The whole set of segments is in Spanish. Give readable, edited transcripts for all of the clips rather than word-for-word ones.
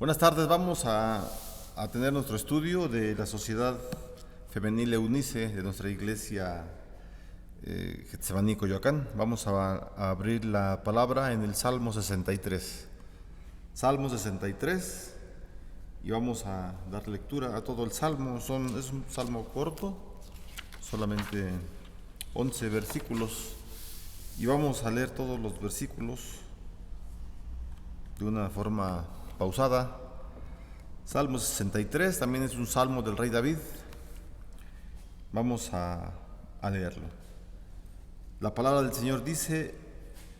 Buenas tardes, vamos a tener nuestro estudio de la Sociedad Femenil Eunice de nuestra iglesia Getsemaní, Coyoacán. Vamos a abrir la palabra en el Salmo 63. Salmo 63, y vamos a dar lectura a todo el Salmo. Es un salmo corto, solamente 11 versículos, y vamos a leer todos los versículos de una forma pausada. Salmo 63 también es un salmo del rey David. Vamos a leerlo. La palabra del Señor dice: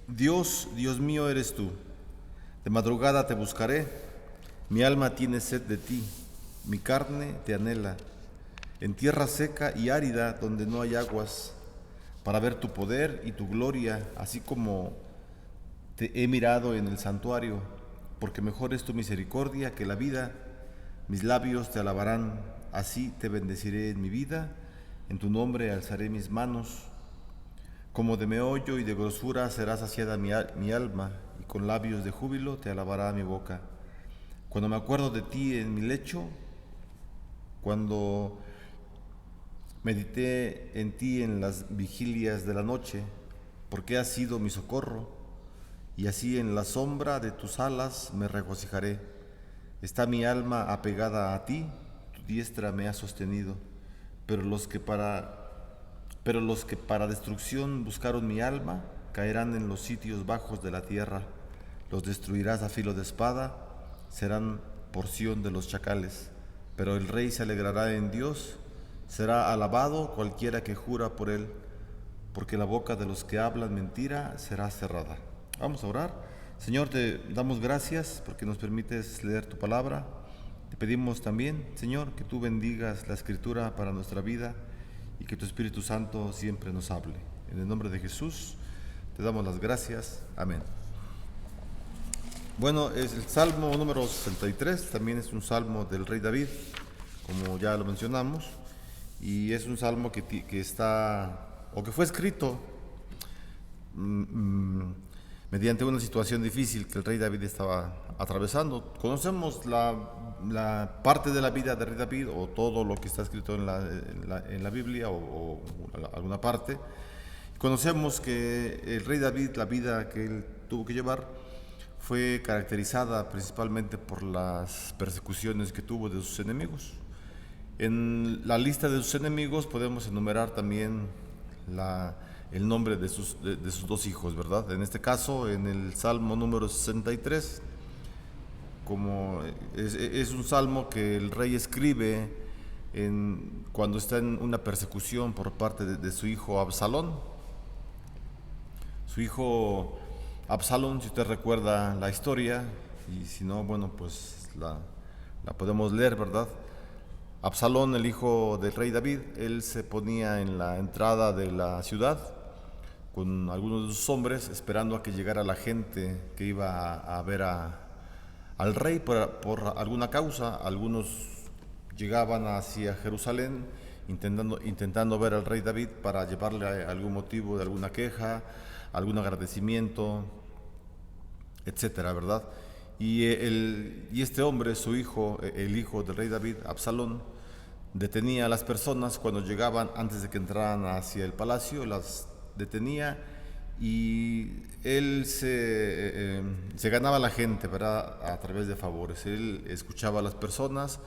Dios, Dios mío eres tú, de madrugada te buscaré, mi alma tiene sed de ti, mi carne te anhela, en tierra seca y árida donde no hay aguas, para ver tu poder y tu gloria, así como te he mirado en el santuario, porque mejor es tu misericordia que la vida. Mis labios te alabarán, así te bendeciré en mi vida, en tu nombre alzaré mis manos. Como de meollo y de grosura será saciada mi alma, y con labios de júbilo te alabará mi boca. Cuando me acuerdo de ti en mi lecho, cuando medité en ti en las vigilias de la noche, porque has sido mi socorro, y así en la sombra de tus alas me regocijaré. Está mi alma apegada a ti, tu diestra me ha sostenido. Pero los que para destrucción buscaron mi alma, caerán en los sitios bajos de la tierra. Los destruirás a filo de espada, serán porción de los chacales. Pero el rey se alegrará en Dios, será alabado cualquiera que jura por él, porque la boca de los que hablan mentira será cerrada. Vamos a orar. Señor, te damos gracias porque nos permites leer tu palabra. Te pedimos también, Señor, que tú bendigas la escritura para nuestra vida y que tu Espíritu Santo siempre nos hable. En el nombre de Jesús te damos las gracias. Amén. Bueno, es el Salmo número 63, también es un salmo del rey David, como ya lo mencionamos, y es un salmo que fue escrito mediante una situación difícil que el rey David estaba atravesando. Conocemos la parte de la vida del rey David, o todo lo que está escrito en la Biblia, o alguna parte. Conocemos que el rey David, la vida que él tuvo que llevar, fue caracterizada principalmente por las persecuciones que tuvo de sus enemigos. En la lista de sus enemigos podemos enumerar también el nombre de sus dos hijos, ¿verdad? En este caso, en el Salmo número 63, como es un salmo que el rey escribe cuando está en una persecución por parte de su hijo Absalón. Su hijo Absalón, si usted recuerda la historia, y si no, bueno, pues la podemos leer, ¿verdad? Absalón, el hijo del rey David, él se ponía en la entrada de la ciudad con algunos de sus hombres, esperando a que llegara la gente que iba a ver al rey por alguna causa. Algunos llegaban hacia Jerusalén intentando ver al rey David para llevarle algún motivo de alguna queja, algún agradecimiento, etcétera, ¿verdad? Y este hombre, su hijo, el hijo del rey David, Absalón, detenía a las personas cuando llegaban, antes de que entraran hacia el palacio, las detenía, y él se ganaba a la gente, ¿verdad?, a través de favores. Él escuchaba a las personas,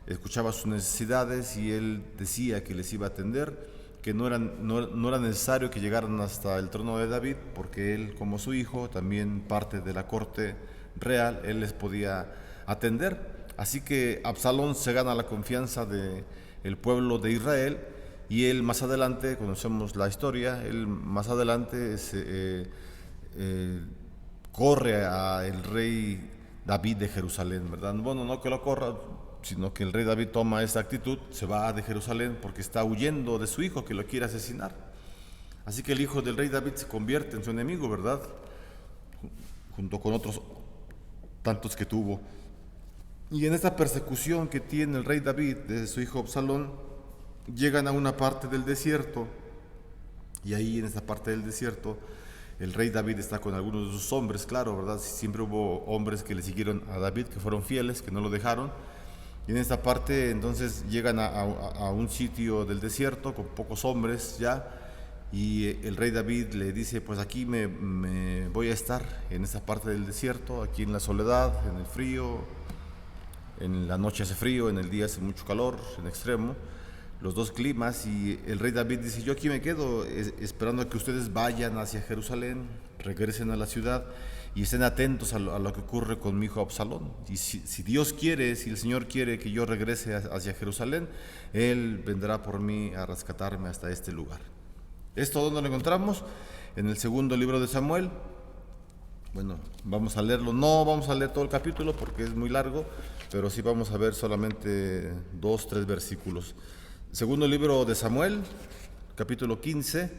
escuchaba sus necesidades, y él decía que les iba a atender, que no era necesario que llegaran hasta el trono de David, porque él, como su hijo, también parte de la corte real, él les podía atender. Así que Absalón se gana la confianza del pueblo de Israel, y él más adelante, conocemos la historia, él más adelante corre al rey David de Jerusalén, ¿verdad? Bueno, no que lo corra, sino que el rey David toma esa actitud, se va de Jerusalén porque está huyendo de su hijo que lo quiere asesinar. Así que el hijo del rey David se convierte en su enemigo, ¿verdad?, junto con otros tantos que tuvo. Y en esta persecución que tiene el rey David de su hijo Absalón, llegan a una parte del desierto, y ahí en esta parte del desierto el rey David está con algunos de sus hombres, claro, ¿verdad? Siempre hubo hombres que le siguieron a David, que fueron fieles, que no lo dejaron. Y en esta parte entonces llegan a un sitio del desierto con pocos hombres ya, y el rey David le dice, pues aquí me voy a estar en esta parte del desierto, aquí en la soledad, en el frío, en la noche hace frío, en el día hace mucho calor, en extremo, los dos climas, y el rey David dice, yo aquí me quedo esperando a que ustedes vayan hacia Jerusalén, regresen a la ciudad y estén atentos a lo que ocurre con mi hijo Absalón. Y si Dios quiere, si el Señor quiere que yo regrese hacia Jerusalén, Él vendrá por mí a rescatarme hasta este lugar. ¿Esto dónde lo encontramos? En el segundo libro de Samuel. Bueno, vamos a leerlo. No vamos a leer todo el capítulo porque es muy largo, pero sí vamos a ver solamente 2, 3 versículos. Segundo libro de Samuel, capítulo 15,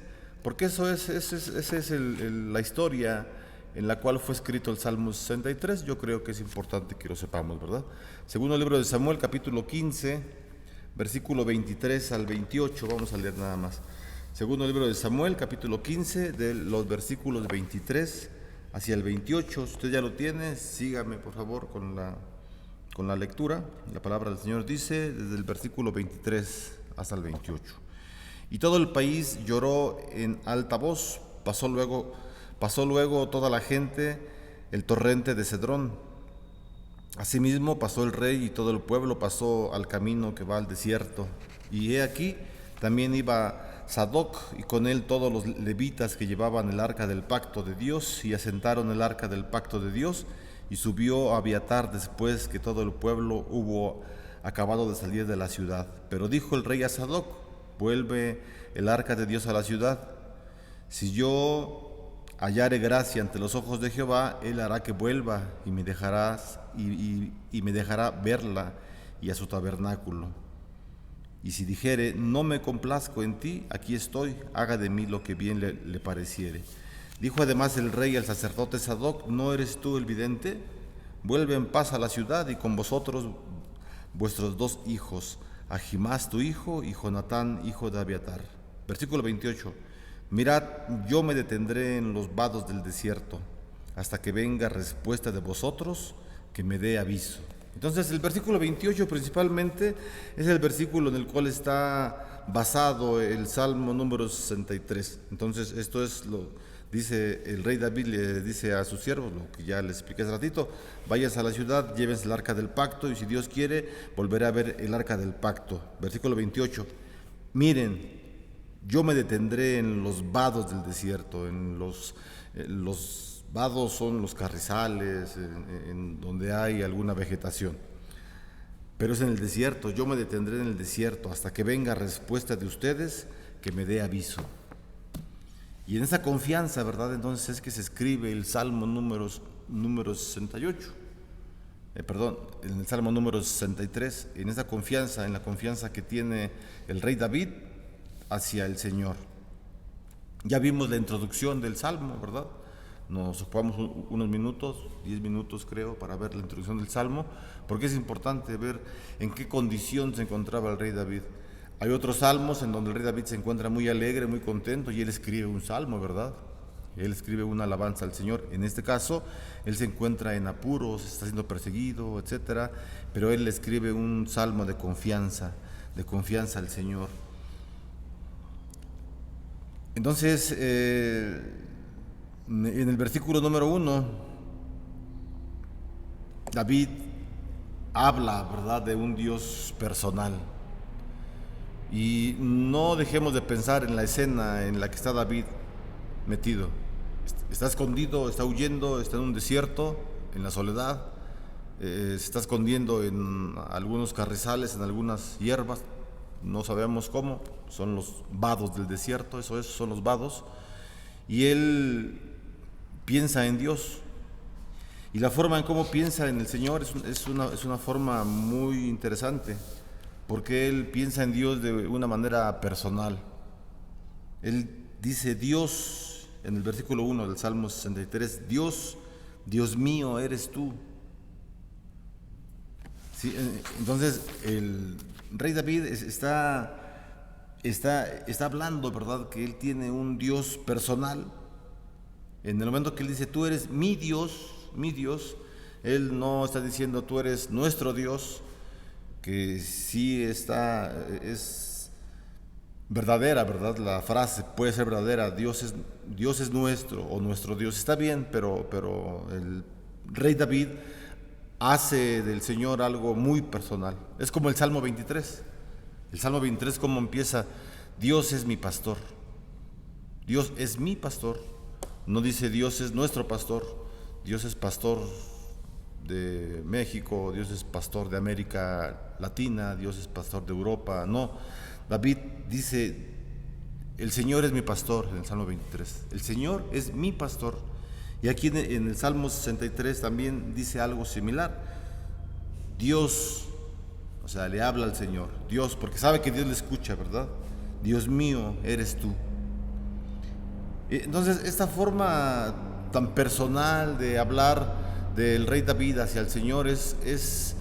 porque esa es la historia en la cual fue escrito el Salmo 63. Yo creo que es importante que lo sepamos, ¿verdad? Segundo libro de Samuel, capítulo 15, versículo 23 al 28, vamos a leer nada más. Segundo libro de Samuel, capítulo 15, de los versículos 23 hacia el 28. Si usted ya lo tiene, sígame por favor con la lectura. La palabra del Señor dice, desde el versículo 23 hasta el 28. Y todo el país lloró en alta voz, pasó luego toda la gente el torrente de Cedrón. Asimismo pasó el rey y todo el pueblo pasó al camino que va al desierto. Y he aquí, también iba Sadoc y con él todos los levitas que llevaban el arca del pacto de Dios, y asentaron el arca del pacto de Dios, y subió Abiatar después que todo el pueblo hubo acabado de salir de la ciudad. Pero dijo el rey a Sadoc, vuelve el arca de Dios a la ciudad. Si yo hallare gracia ante los ojos de Jehová, él hará que vuelva y me dejará verla y a su tabernáculo. Y si dijere, no me complazco en ti, aquí estoy, haga de mí lo que bien le pareciere. Dijo además el rey al sacerdote Sadoc, ¿no eres tú el vidente? Vuelve en paz a la ciudad y con vosotros vuestros 2 hijos, Ahimás tu hijo y Jonatán hijo de Abiatar. Versículo 28. Mirad, yo me detendré en los vados del desierto, hasta que venga respuesta de vosotros, que me dé aviso. Entonces el versículo 28 principalmente es el versículo en el cual está basado el Salmo número 63. Entonces esto es dice el rey David, le dice a sus siervos, lo que ya les expliqué hace ratito, vayas a la ciudad, llévense el arca del pacto, y si Dios quiere, volveré a ver el arca del pacto. Versículo 28, miren, yo me detendré en los vados del desierto, en los vados son los carrizales, en donde hay alguna vegetación. Pero es en el desierto, yo me detendré en el desierto hasta que venga respuesta de ustedes, que me dé aviso. Y en esa confianza, ¿verdad? Entonces es que se escribe el Salmo número 68. En el Salmo número 63, en esa confianza, en la confianza que tiene el rey David hacia el Señor. Ya vimos la introducción del Salmo, ¿verdad? Nos ocupamos unos minutos, 10 minutos creo, para ver la introducción del Salmo, porque es importante ver en qué condición se encontraba el rey David. Hay otros salmos en donde el rey David se encuentra muy alegre, muy contento, y él escribe un salmo, ¿verdad? Él escribe una alabanza al Señor. En este caso, él se encuentra en apuros, está siendo perseguido, etcétera, pero él escribe un salmo de confianza al Señor. Entonces, en el versículo número 1, David habla, ¿verdad?, de un Dios personal. Y no dejemos de pensar en la escena en la que está David metido. Está escondido, está huyendo, está en un desierto, en la soledad, se está escondiendo en algunos carrizales, en algunas hierbas, no sabemos cómo, son los vados del desierto, son los vados, y él piensa en Dios. Y la forma en cómo piensa en el Señor es una forma muy interesante, porque él piensa en Dios de una manera personal. Él dice, Dios, en el versículo 1 del Salmo 63, Dios, Dios mío, eres tú. Sí, entonces el rey David está hablando, ¿verdad?, que él tiene un Dios personal, En el momento que Él dice, tú eres mi Dios, Él no está diciendo, tú eres nuestro Dios, que sí es verdadera, ¿verdad? La frase puede ser verdadera, Dios es nuestro o nuestro Dios, está bien, pero el rey David hace del Señor algo muy personal. Es como el Salmo 23. El Salmo 23, ¿cómo empieza? Dios es mi pastor. Dios es mi pastor. No dice Dios es nuestro pastor. Dios es pastor de México, Dios es pastor de América Latina, Dios es pastor de Europa. No, David dice, el Señor es mi pastor, en el Salmo 23. El Señor es mi pastor. Y aquí en el Salmo 63 también dice algo similar. Dios, o sea, le habla al Señor. Dios, porque sabe que Dios le escucha, ¿verdad? Dios mío, eres tú. Entonces, esta forma tan personal de hablar del rey David hacia el Señor es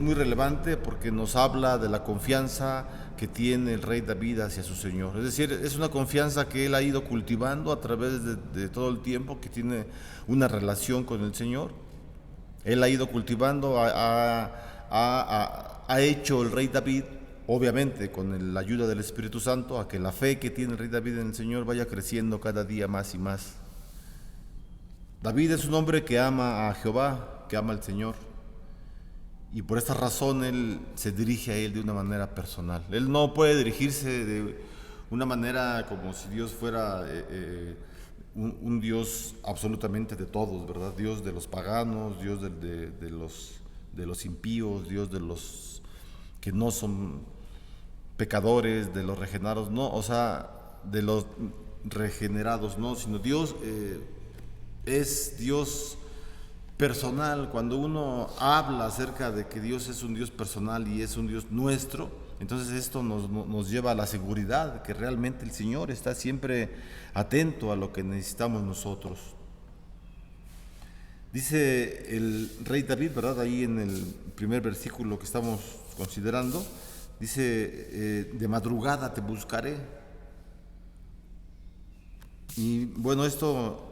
muy relevante porque nos habla de la confianza que tiene el rey David hacia su Señor. Es decir, es una confianza que él ha ido cultivando a través de todo el tiempo que tiene una relación con el Señor. Él ha ido cultivando, ha hecho el rey David, obviamente con la ayuda del Espíritu Santo, a que la fe que tiene el rey David en el Señor vaya creciendo cada día más y más. David es un hombre que ama a Jehová, que ama al Señor. Y por esta razón él se dirige a él de una manera personal. Él no puede dirigirse de una manera como si Dios fuera un Dios absolutamente de todos, ¿verdad? Dios de los paganos, Dios de los impíos, Dios de los que no son pecadores, de los regenerados, no, o sea, de los regenerados, no, sino Dios es Dios personal. Cuando uno habla acerca de que Dios es un Dios personal y es un Dios nuestro, entonces esto nos lleva a la seguridad que realmente el Señor está siempre atento a lo que necesitamos nosotros. Dice el rey David, ¿verdad? Ahí en el primer versículo que estamos considerando, dice, de madrugada te buscaré. Y bueno, esto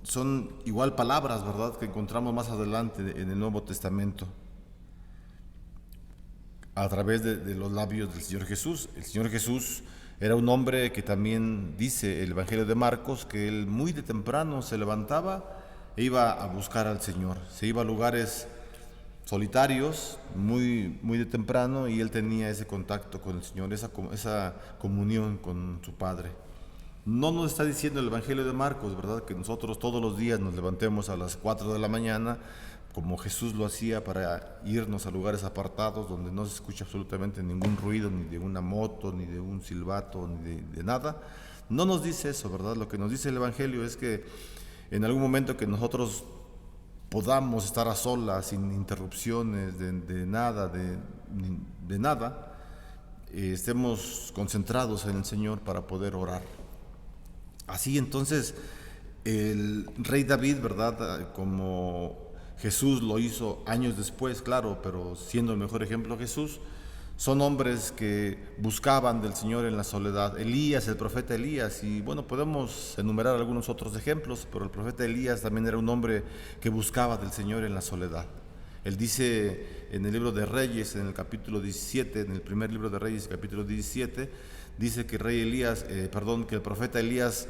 son igual palabras, ¿verdad?, que encontramos más adelante en el Nuevo Testamento a través de los labios del Señor Jesús. El Señor Jesús era un hombre que también dice el Evangelio de Marcos que él muy de temprano se levantaba e iba a buscar al Señor. Se iba a lugares solitarios muy de temprano y él tenía ese contacto con el Señor, esa comunión con su Padre. No nos está diciendo el Evangelio de Marcos, ¿verdad?, que nosotros todos los días nos levantemos a las 4 de la mañana, como Jesús lo hacía, para irnos a lugares apartados donde no se escucha absolutamente ningún ruido, ni de una moto, ni de un silbato, ni de nada. No nos dice eso, ¿verdad? Lo que nos dice el Evangelio es que en algún momento que nosotros podamos estar a solas, sin interrupciones de nada, estemos concentrados en el Señor para poder orar. Así entonces el rey David, ¿verdad?, como Jesús lo hizo años después, claro, pero siendo el mejor ejemplo Jesús, son hombres que buscaban del Señor en la soledad. Elías, el profeta Elías, y bueno, podemos enumerar algunos otros ejemplos, pero el profeta Elías también era un hombre que buscaba del Señor en la soledad. Él dice en el libro de Reyes, en el capítulo 17, en el primer libro de Reyes, capítulo 17, dice que que el profeta Elías,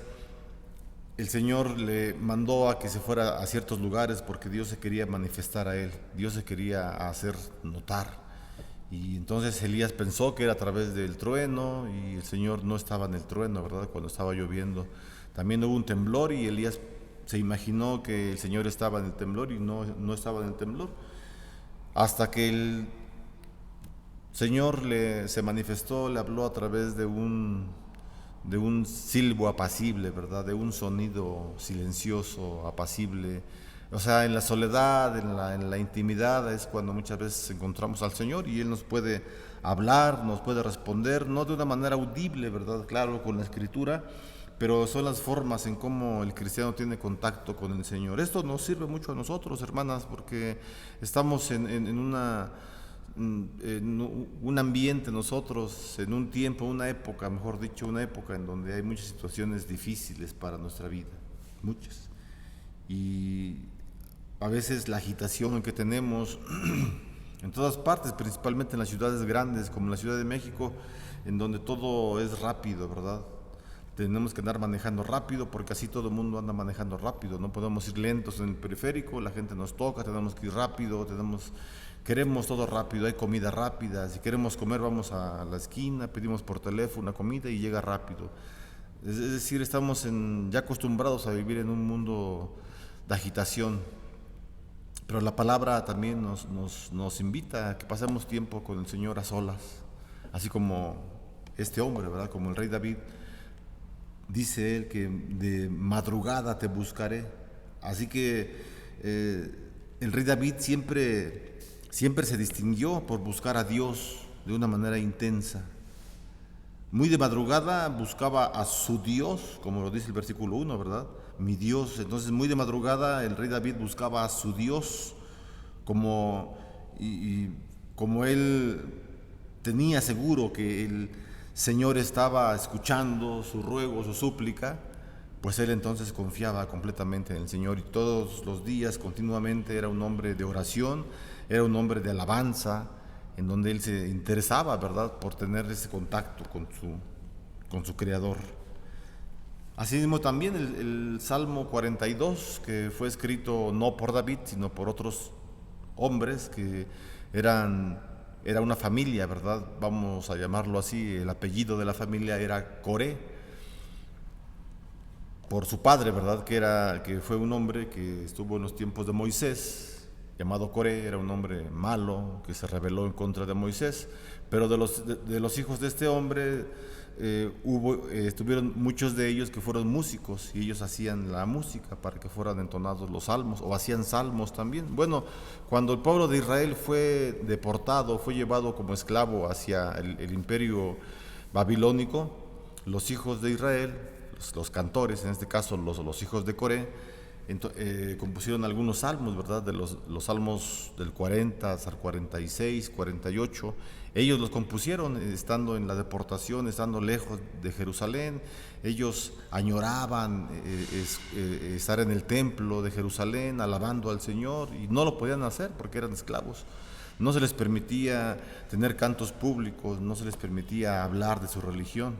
el Señor le mandó a que se fuera a ciertos lugares porque Dios se quería manifestar a él, Dios se quería hacer notar. Y entonces Elías pensó que era a través del trueno y el Señor no estaba en el trueno, ¿verdad?, cuando estaba lloviendo. También hubo un temblor y Elías se imaginó que el Señor estaba en el temblor y no estaba en el temblor. Hasta que el Señor se manifestó, le habló a través de un silbo apacible, ¿verdad?, de un sonido silencioso, apacible. O sea, en la soledad, en la intimidad es cuando muchas veces encontramos al Señor y Él nos puede hablar, nos puede responder, no de una manera audible, ¿verdad?, claro, con la Escritura, pero son las formas en cómo el cristiano tiene contacto con el Señor. Esto nos sirve mucho a nosotros, hermanas, porque estamos en un ambiente nosotros, en un tiempo, una época, mejor dicho, una época en donde hay muchas situaciones difíciles para nuestra vida, muchas. y a veces la agitación que tenemos en todas partes, principalmente en las ciudades grandes como la Ciudad de México, en donde todo es rápido, ¿verdad? Tenemos que andar manejando rápido porque así todo el mundo anda manejando rápido, no podemos ir lentos en el periférico, la gente nos toca, tenemos que ir rápido, queremos todo rápido, hay comida rápida, si queremos comer vamos a la esquina, pedimos por teléfono una comida y llega rápido. Es decir, estamos ya acostumbrados a vivir en un mundo de agitación, pero la palabra también nos invita a que pasemos tiempo con el Señor a solas, así como este hombre, ¿verdad? Como el rey David. Dice él que de madrugada te buscaré. Así que el rey David siempre se distinguió por buscar a Dios de una manera intensa. Muy de madrugada buscaba a su Dios, como lo dice el versículo 1, ¿verdad? Mi Dios. Entonces muy de madrugada el rey David buscaba a su Dios, como él tenía seguro que el Señor estaba escuchando su ruego, su súplica, pues él entonces confiaba completamente en el Señor y todos los días, continuamente, era un hombre de oración, era un hombre de alabanza, en donde él se interesaba, ¿verdad?, por tener ese contacto con su Creador. Asimismo también el Salmo 42, que fue escrito no por David, sino por otros hombres que era una familia, ¿verdad? Vamos a llamarlo así, el apellido de la familia era Coré, por su padre, ¿verdad? Que fue un hombre que estuvo en los tiempos de Moisés, llamado Coré, era un hombre malo que se rebeló en contra de Moisés, pero de los hijos de este hombre estuvieron muchos de ellos que fueron músicos y ellos hacían la música para que fueran entonados los salmos o hacían salmos también. Bueno, cuando el pueblo de Israel fue deportado, fue llevado como esclavo hacia el imperio babilónico, los hijos de Israel, los cantores, en este caso los hijos de Coré, compusieron algunos salmos, ¿verdad? De los salmos del 40 hasta el 46, 48. Ellos los compusieron estando en la deportación, estando lejos de Jerusalén. Ellos añoraban estar en el templo de Jerusalén, alabando al Señor, y no lo podían hacer porque eran esclavos. No se les permitía tener cantos públicos, no se les permitía hablar de su religión.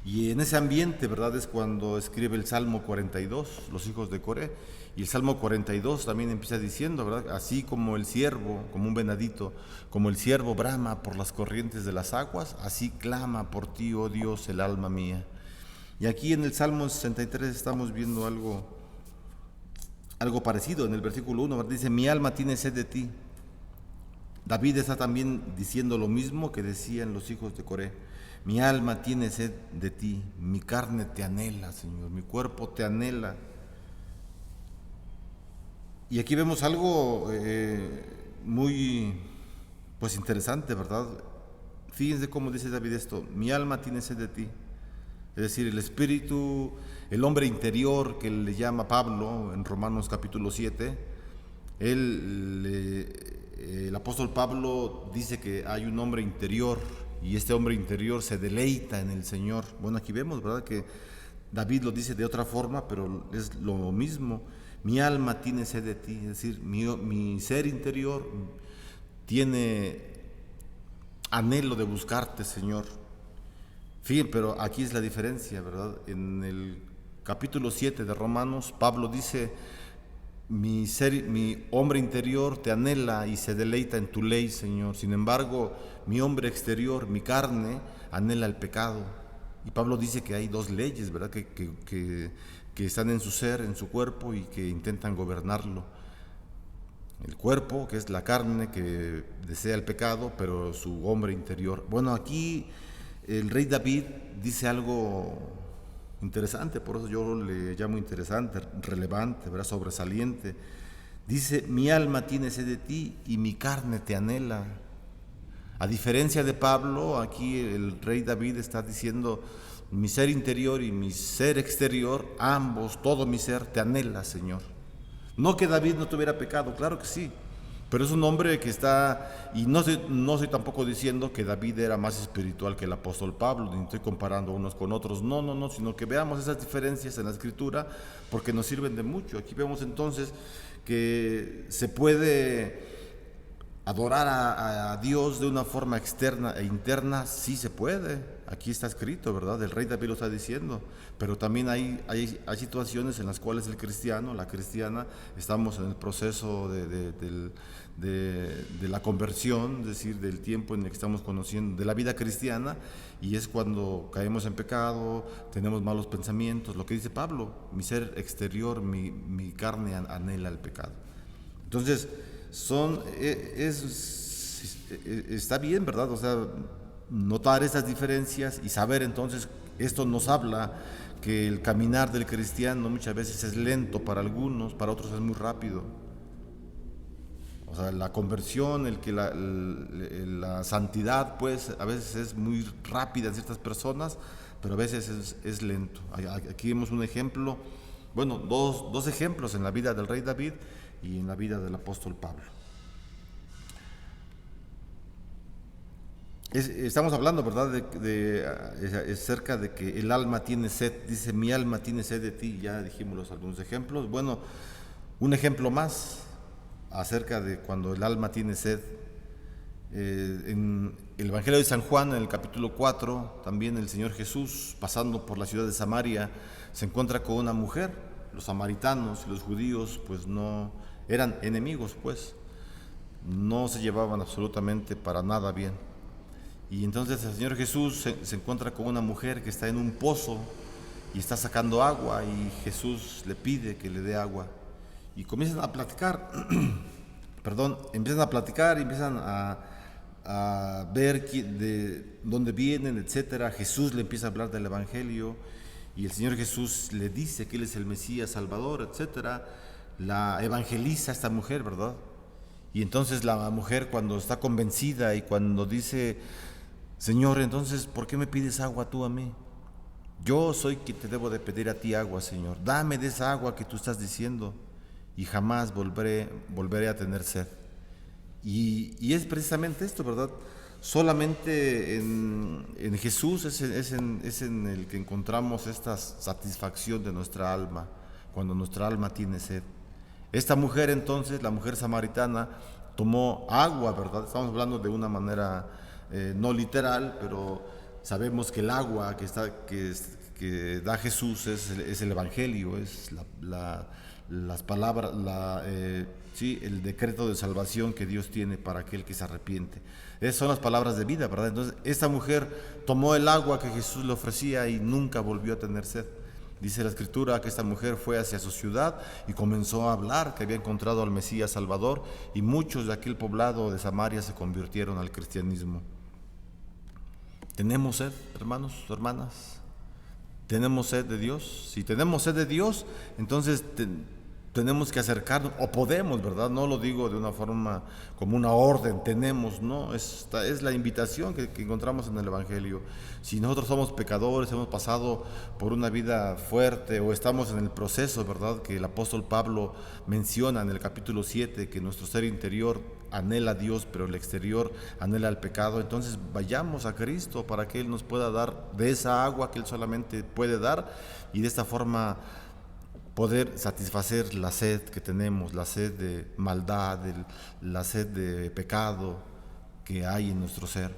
Y en ese ambiente, ¿verdad?, es cuando escribe el Salmo 42, los hijos de Coré. Y el Salmo 42 también empieza diciendo, ¿verdad?, así como el ciervo, como un venadito, como el ciervo brama por las corrientes de las aguas, así clama por ti, oh Dios, el alma mía. Y aquí en el Salmo 63 estamos viendo algo parecido. En el versículo 1, ¿verdad?, dice, mi alma tiene sed de ti. David está también diciendo lo mismo que decían los hijos de Coré. Mi alma tiene sed de ti, mi carne te anhela, Señor, mi cuerpo te anhela. Y aquí vemos algo muy pues interesante, ¿verdad? Fíjense cómo dice David esto, mi alma tiene sed de ti. Es decir, el espíritu, el hombre interior que le llama Pablo en Romanos capítulo 7, el apóstol Pablo dice que hay un hombre interior y este hombre interior se deleita en el Señor. Bueno, aquí vemos, ¿verdad?, que David lo dice de otra forma, pero es lo mismo. Mi alma tiene sed de ti, es decir, mi ser interior tiene anhelo de buscarte, Señor. Fíjense, pero aquí es la diferencia, ¿verdad? En el capítulo 7 de Romanos, Pablo dice, mi hombre interior te anhela y se deleita en tu ley, Señor. Sin embargo, mi hombre exterior, mi carne, anhela el pecado. Y Pablo dice que hay dos leyes, ¿verdad?, que están en su ser, en su cuerpo, y que intentan gobernarlo. El cuerpo, que es la carne, que desea el pecado, pero su hombre interior. Bueno, aquí el rey David dice algo interesante, por eso yo le llamo interesante, relevante, ¿verdad?, sobresaliente. Dice, mi alma tiene sed de ti y mi carne te anhela. A diferencia de Pablo, aquí el rey David está diciendo, mi ser interior y mi ser exterior, ambos, todo mi ser te anhela, Señor. No que David no tuviera pecado, claro que sí, Pero es un hombre que está, y no estoy tampoco diciendo que David era más espiritual que el apóstol Pablo, ni estoy comparando unos con otros, no, sino que veamos esas diferencias en la Escritura porque nos sirven de mucho. Aquí vemos entonces que se puede adorar a Dios de una forma externa e interna, sí se puede. Aquí está escrito, ¿verdad? El rey David lo está diciendo. Pero también hay situaciones en las cuales el cristiano, la cristiana, estamos en el proceso de la conversión, es decir, del tiempo en el que estamos conociendo, de la vida cristiana, y es cuando caemos en pecado, tenemos malos pensamientos. Lo que dice Pablo, mi ser exterior, mi carne anhela el pecado. Entonces, está bien, ¿verdad? O sea, notar esas diferencias y saber entonces, esto nos habla que el caminar del cristiano muchas veces es lento para algunos, para otros es muy rápido. O sea, la conversión, la santidad, pues a veces es muy rápida en ciertas personas, pero a veces es lento. Aquí vemos un ejemplo, bueno, dos ejemplos en la vida del rey David y en la vida del apóstol Pablo. Estamos hablando, ¿verdad?, acerca de que el alma tiene sed. Dice, mi alma tiene sed de ti. Ya dijimos algunos ejemplos. Bueno, un ejemplo más acerca de cuando el alma tiene sed. En el Evangelio de San Juan, en el capítulo 4, también el Señor Jesús, pasando por la ciudad de Samaria, se encuentra con una mujer. Los samaritanos y los judíos pues no eran enemigos, pues no se llevaban absolutamente para nada bien. Y entonces el Señor Jesús se encuentra con una mujer que está en un pozo y está sacando agua, y Jesús le pide que le dé agua. Y comienzan a platicar, empiezan a platicar y empiezan a ver de dónde vienen, etcétera. Jesús le empieza a hablar del Evangelio y el Señor Jesús le dice que Él es el Mesías, Salvador, etcétera. La evangeliza esta mujer, ¿verdad? Y entonces la mujer, cuando está convencida y cuando dice, Señor, entonces, ¿por qué me pides agua tú a mí? Yo soy quien te debo de pedir a ti agua, Señor. Dame de esa agua que tú estás diciendo y jamás volveré a tener sed. Y es precisamente esto, ¿verdad? Solamente en Jesús es en el que encontramos esta satisfacción de nuestra alma, cuando nuestra alma tiene sed. Esta mujer entonces, la mujer samaritana, tomó agua, ¿verdad? Estamos hablando de una manera no literal, pero sabemos que el agua que da Jesús es el Evangelio, es las palabras, el decreto de salvación que Dios tiene para aquel que se arrepiente. Esas son las palabras de vida, ¿verdad? Entonces, esta mujer tomó el agua que Jesús le ofrecía y nunca volvió a tener sed. Dice la Escritura que esta mujer fue hacia su ciudad y comenzó a hablar que había encontrado al Mesías Salvador, y muchos de aquel poblado de Samaria se convirtieron al cristianismo. ¿Tenemos sed, hermanos, hermanas? ¿Tenemos sed de Dios? Si tenemos sed de Dios, entonces tenemos que acercarnos, o podemos, ¿verdad? No lo digo de una forma como una orden, tenemos, no, es la invitación que encontramos en el Evangelio. Si nosotros somos pecadores, hemos pasado por una vida fuerte o estamos en el proceso, ¿verdad?, que el apóstol Pablo menciona en el capítulo 7, que nuestro ser interior anhela a Dios, pero el exterior anhela al pecado, entonces vayamos a Cristo para que Él nos pueda dar de esa agua que Él solamente puede dar, y de esta forma poder satisfacer la sed que tenemos, la sed de maldad, la sed de pecado que hay en nuestro ser.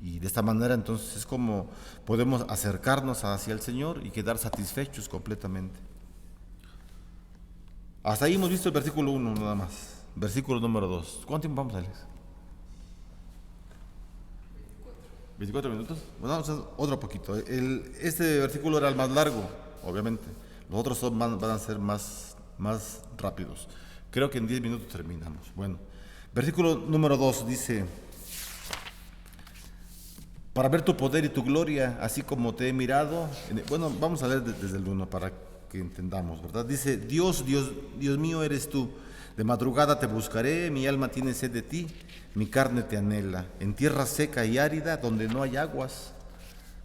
Y de esta manera entonces es como podemos acercarnos hacia el Señor y quedar satisfechos completamente. Hasta ahí hemos visto el versículo 1 nada más. Versículo número 2. ¿Cuánto tiempo vamos, Alex? 24 minutos. Bueno, vamos a hacer otro poquito. Este versículo era el más largo, obviamente. Los otros van a ser más rápidos. Creo que en 10 minutos terminamos. Bueno, versículo número 2 dice: para ver tu poder y tu gloria, así como te he mirado. Bueno, vamos a leer desde el 1 para que entendamos, ¿verdad? Dice: Dios mío eres tú. De madrugada te buscaré, mi alma tiene sed de ti, mi carne te anhela, en tierra seca y árida, donde no hay aguas,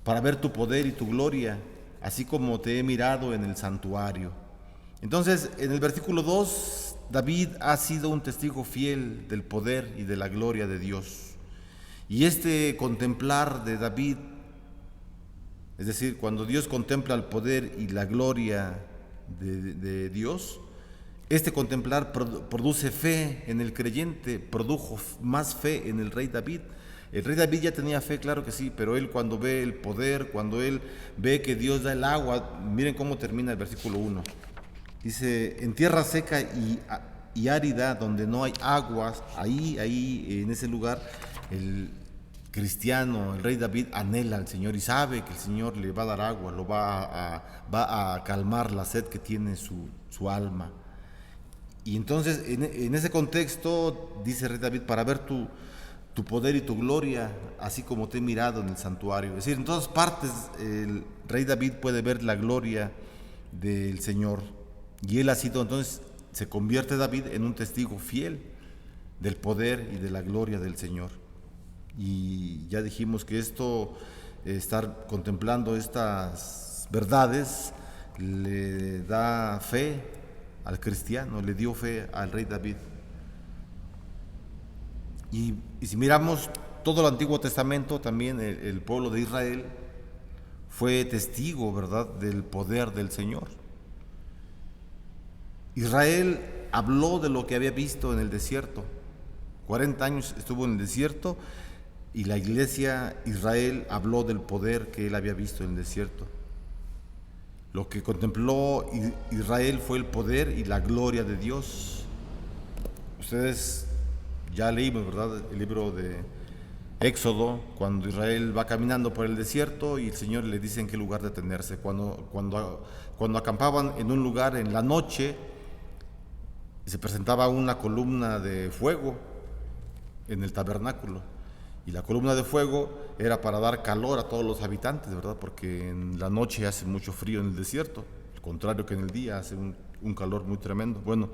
para ver tu poder y tu gloria, así como te he mirado en el santuario. Entonces, en el versículo 2 David ha sido un testigo fiel del poder y de la gloria de Dios. Y este contemplar de David, es decir, cuando Dios contempla el poder y la gloria de Dios, este contemplar produce fe en el creyente, produjo más fe en el rey David. El rey David ya tenía fe, claro que sí, pero él cuando ve el poder, cuando él ve que Dios da el agua, miren cómo termina el versículo 1. Dice, en tierra seca y árida, donde no hay aguas, ahí en ese lugar, el cristiano, el rey David anhela al Señor y sabe que el Señor le va a dar agua, va a calmar la sed que tiene su alma. Y entonces en ese contexto dice el rey David, para ver tu poder y tu gloria, así como te he mirado en el santuario. Es decir, en todas partes el rey David puede ver la gloria del Señor. Y él ha sido, entonces, se convierte David en un testigo fiel del poder y de la gloria del Señor. Y ya dijimos que estar contemplando estas verdades, le da fe al cristiano, le dio fe al rey David. Y si miramos todo el Antiguo Testamento, también el pueblo de Israel fue testigo, ¿verdad?, del poder del Señor. Israel habló de lo que había visto en el desierto. 40 años estuvo en el desierto y la iglesia Israel habló del poder que él había visto en el desierto. Lo que contempló Israel fue el poder y la gloria de Dios. Ustedes ya leímos, ¿verdad?, el libro de Éxodo, cuando Israel va caminando por el desierto y el Señor le dice en qué lugar detenerse. Cuando acampaban en un lugar en la noche, se presentaba una columna de fuego en el tabernáculo. Y la columna de fuego era para dar calor a todos los habitantes, ¿verdad? Porque en la noche hace mucho frío en el desierto, al contrario que en el día hace un calor muy tremendo. Bueno,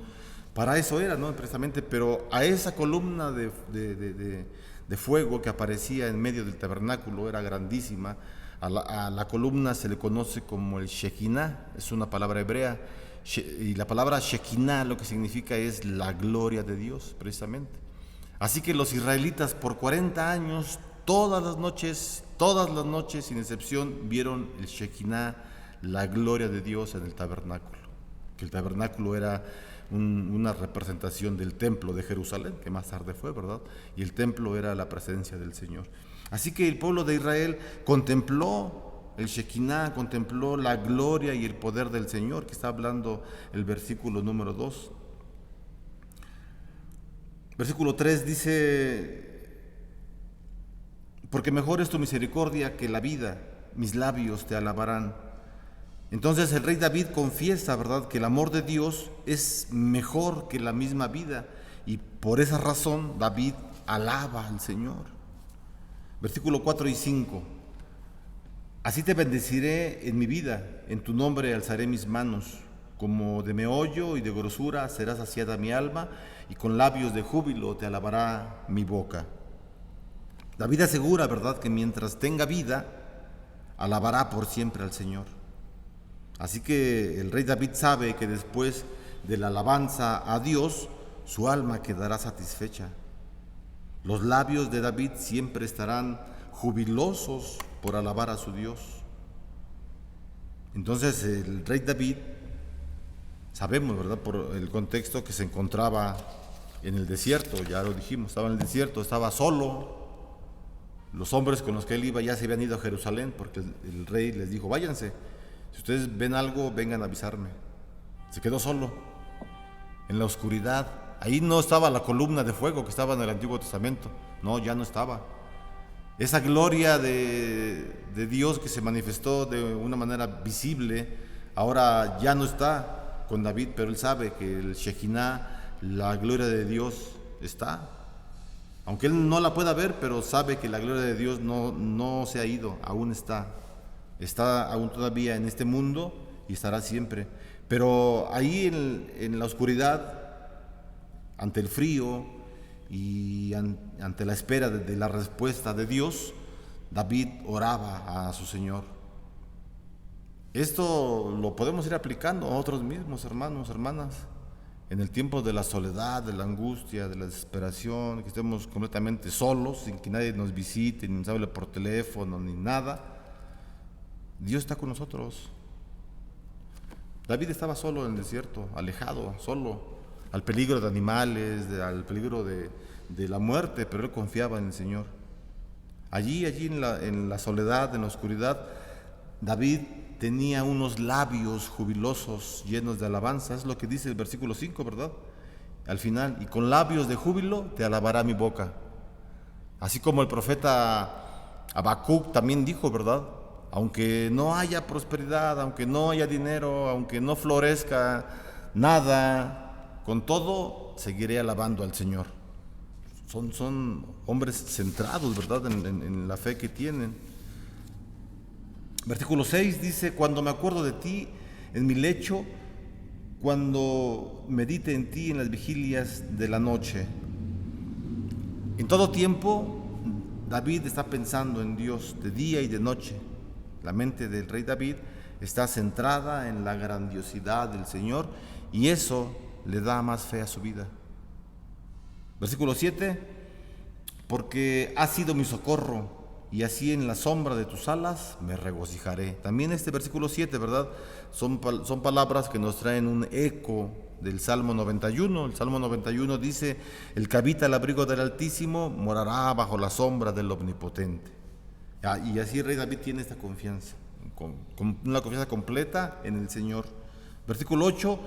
para eso era, ¿no?, precisamente, pero a esa columna de fuego que aparecía en medio del tabernáculo, era grandísima, a la columna se le conoce como el Shekinah, es una palabra hebrea, y la palabra Shekinah lo que significa es la gloria de Dios, precisamente. Así que los israelitas por 40 años, todas las noches, sin excepción, vieron el Shekinah, la gloria de Dios en el tabernáculo. Que el tabernáculo era una representación del templo de Jerusalén, que más tarde fue, ¿verdad? Y el templo era la presencia del Señor. Así que el pueblo de Israel contempló el Shekinah, contempló la gloria y el poder del Señor, que está hablando el versículo número 2. Versículo 3 dice, porque mejor es tu misericordia que la vida, mis labios te alabarán. Entonces el rey David confiesa, ¿verdad?, que el amor de Dios es mejor que la misma vida, y por esa razón David alaba al Señor. Versículo 4 y 5. Así te bendeciré en mi vida, en tu nombre alzaré mis manos, como de meollo y de grosura será saciada mi alma, y con labios de júbilo te alabará mi boca. David asegura, ¿verdad?, que mientras tenga vida, alabará por siempre al Señor. Así que el rey David sabe que después de la alabanza a Dios, su alma quedará satisfecha. Los labios de David siempre estarán jubilosos por alabar a su Dios. Entonces el rey David, sabemos, ¿verdad?, por el contexto, que se encontraba en el desierto, ya lo dijimos, estaba en el desierto, estaba solo. Los hombres con los que él iba ya se habían ido a Jerusalén, porque el rey les dijo, váyanse, si ustedes ven algo, vengan a avisarme. Se quedó solo, en la oscuridad. Ahí no estaba la columna de fuego que estaba en el Antiguo Testamento, no, ya no estaba. Esa gloria de Dios que se manifestó de una manera visible, ahora ya no está con David, pero él sabe que el Shekinah, la gloria de Dios, está. Aunque él no la pueda ver, pero sabe que la gloria de Dios no se ha ido, aún está. Está aún todavía en este mundo y estará siempre. Pero ahí en la oscuridad, ante el frío y ante la espera de la respuesta de Dios, David oraba a su Señor. Esto lo podemos ir aplicando a nosotros mismos, hermanos, hermanas. en el tiempo de la soledad, de la angustia, de la desesperación, que estemos completamente solos, sin que nadie nos visite, ni nos hable por teléfono, ni nada, Dios está con nosotros. David estaba solo en el desierto, alejado, solo, al peligro de animales, al peligro de la muerte, pero él confiaba en el Señor. Allí en la soledad, en la oscuridad, David tenía unos labios jubilosos llenos de alabanza. Es lo que dice el versículo 5, ¿verdad? Al final, y con labios de júbilo te alabará mi boca. Así como el profeta Habacuc también dijo, ¿verdad? Aunque no haya prosperidad, aunque no haya dinero, aunque no florezca nada, con todo seguiré alabando al Señor. Son hombres centrados, ¿verdad?, en la fe que tienen. Versículo 6 dice: cuando me acuerdo de ti en mi lecho, cuando medite en ti en las vigilias de la noche. En todo tiempo, David está pensando en Dios de día y de noche. La mente del rey David está centrada en la grandiosidad del Señor y eso le da más fe a su vida. Versículo 7: porque has sido mi socorro y así en la sombra de tus alas me regocijaré. También este versículo 7, ¿verdad? Son palabras que nos traen un eco del Salmo 91. El Salmo 91 dice: el que habita el abrigo del Altísimo morará bajo la sombra del Omnipotente. Y así el rey David tiene esta confianza, con una confianza completa en el Señor. Versículo 8: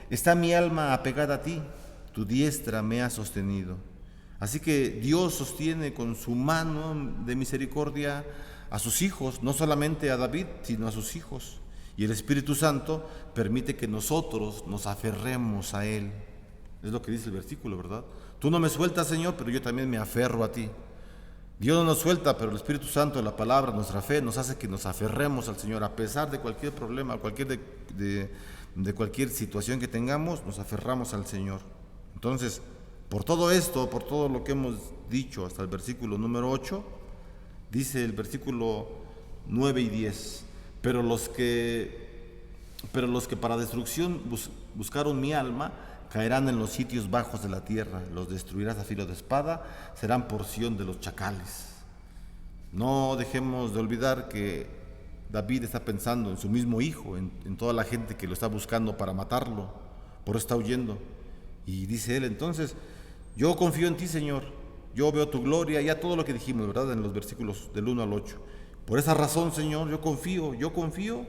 está mi alma apegada a ti, tu diestra me ha sostenido. Así que Dios sostiene con su mano de misericordia a sus hijos, no solamente a David, sino a sus hijos. Y el Espíritu Santo permite que nosotros nos aferremos a Él. Es lo que dice el versículo, ¿verdad? Tú no me sueltas, Señor, pero yo también me aferro a ti. Dios no nos suelta, pero el Espíritu Santo, la palabra, nuestra fe, nos hace que nos aferremos al Señor. A pesar de cualquier problema, de cualquier situación que tengamos, nos aferramos al Señor. Entonces, por todo esto, por todo lo que hemos dicho hasta el versículo número 8, dice el versículo 9 y 10, pero los que para destrucción buscaron mi alma, caerán en los sitios bajos de la tierra, los destruirás a filo de espada, serán porción de los chacales. No dejemos de olvidar que David está pensando en su mismo hijo, en toda la gente que lo está buscando para matarlo, por eso está huyendo. Y dice él entonces: yo confío en ti, Señor, yo veo tu gloria, ya todo lo que dijimos, ¿verdad?, en los versículos del 1 al 8. Por esa razón, Señor, yo confío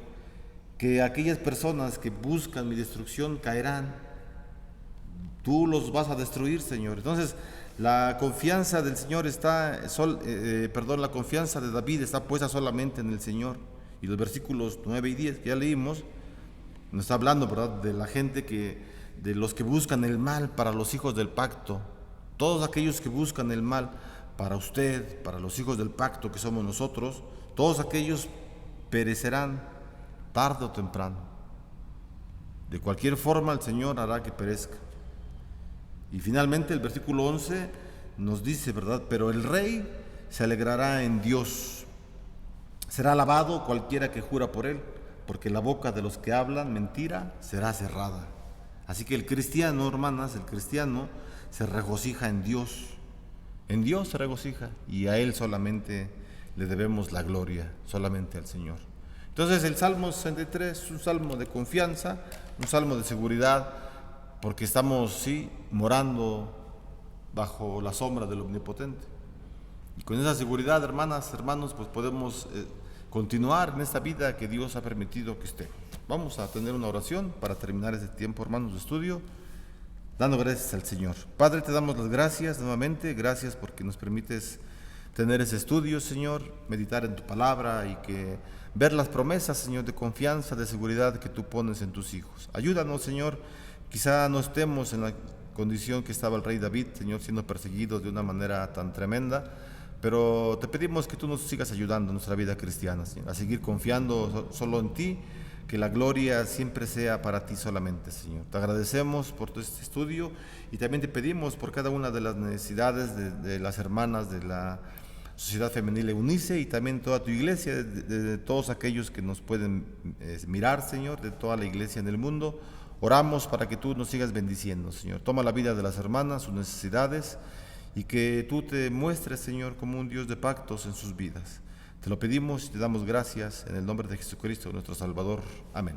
que aquellas personas que buscan mi destrucción caerán. Tú los vas a destruir, Señor. Entonces, la confianza del Señor la confianza de David está puesta solamente en el Señor. Y los versículos 9 y 10 que ya leímos, nos está hablando, ¿verdad?, de la gente de los que buscan el mal para los hijos del pacto. Todos aquellos que buscan el mal para usted, para los hijos del pacto que somos nosotros, todos aquellos perecerán tarde o temprano. De cualquier forma el Señor hará que perezca. Y finalmente el versículo 11 nos dice, ¿verdad? Pero el rey se alegrará en Dios. Será alabado cualquiera que jura por él, porque la boca de los que hablan mentira será cerrada. Así que el cristiano, hermanas, el cristiano se regocija en Dios. En Dios se regocija y a Él solamente le debemos la gloria, solamente al Señor. Entonces el Salmo 63 es un salmo de confianza, un salmo de seguridad, porque estamos, sí, morando bajo la sombra del Omnipotente. Y con esa seguridad, hermanas, hermanos, pues podemos continuar en esta vida que Dios ha permitido que esté. Vamos a tener una oración para terminar este tiempo, hermanos, de estudio, dando gracias al Señor. Padre, te damos las gracias nuevamente, gracias porque nos permites tener ese estudio, Señor, meditar en tu palabra y que ver las promesas, Señor, de confianza, de seguridad que tú pones en tus hijos. Ayúdanos, Señor. Quizá no estemos en la condición que estaba el rey David, Señor, siendo perseguidos de una manera tan tremenda, pero te pedimos que tú nos sigas ayudando en nuestra vida cristiana, Señor, a seguir confiando solo en ti, que la gloria siempre sea para ti solamente, Señor. Te agradecemos por todo este estudio y también te pedimos por cada una de las necesidades de las hermanas de la Sociedad Femenil Eunice y también toda tu iglesia, de todos aquellos que nos pueden mirar, Señor, de toda la iglesia en el mundo. Oramos para que tú nos sigas bendiciendo, Señor. Toma la vida de las hermanas, sus necesidades, y que tú te muestres, Señor, como un Dios de pactos en sus vidas. Te lo pedimos y te damos gracias en el nombre de Jesucristo, nuestro Salvador. Amén.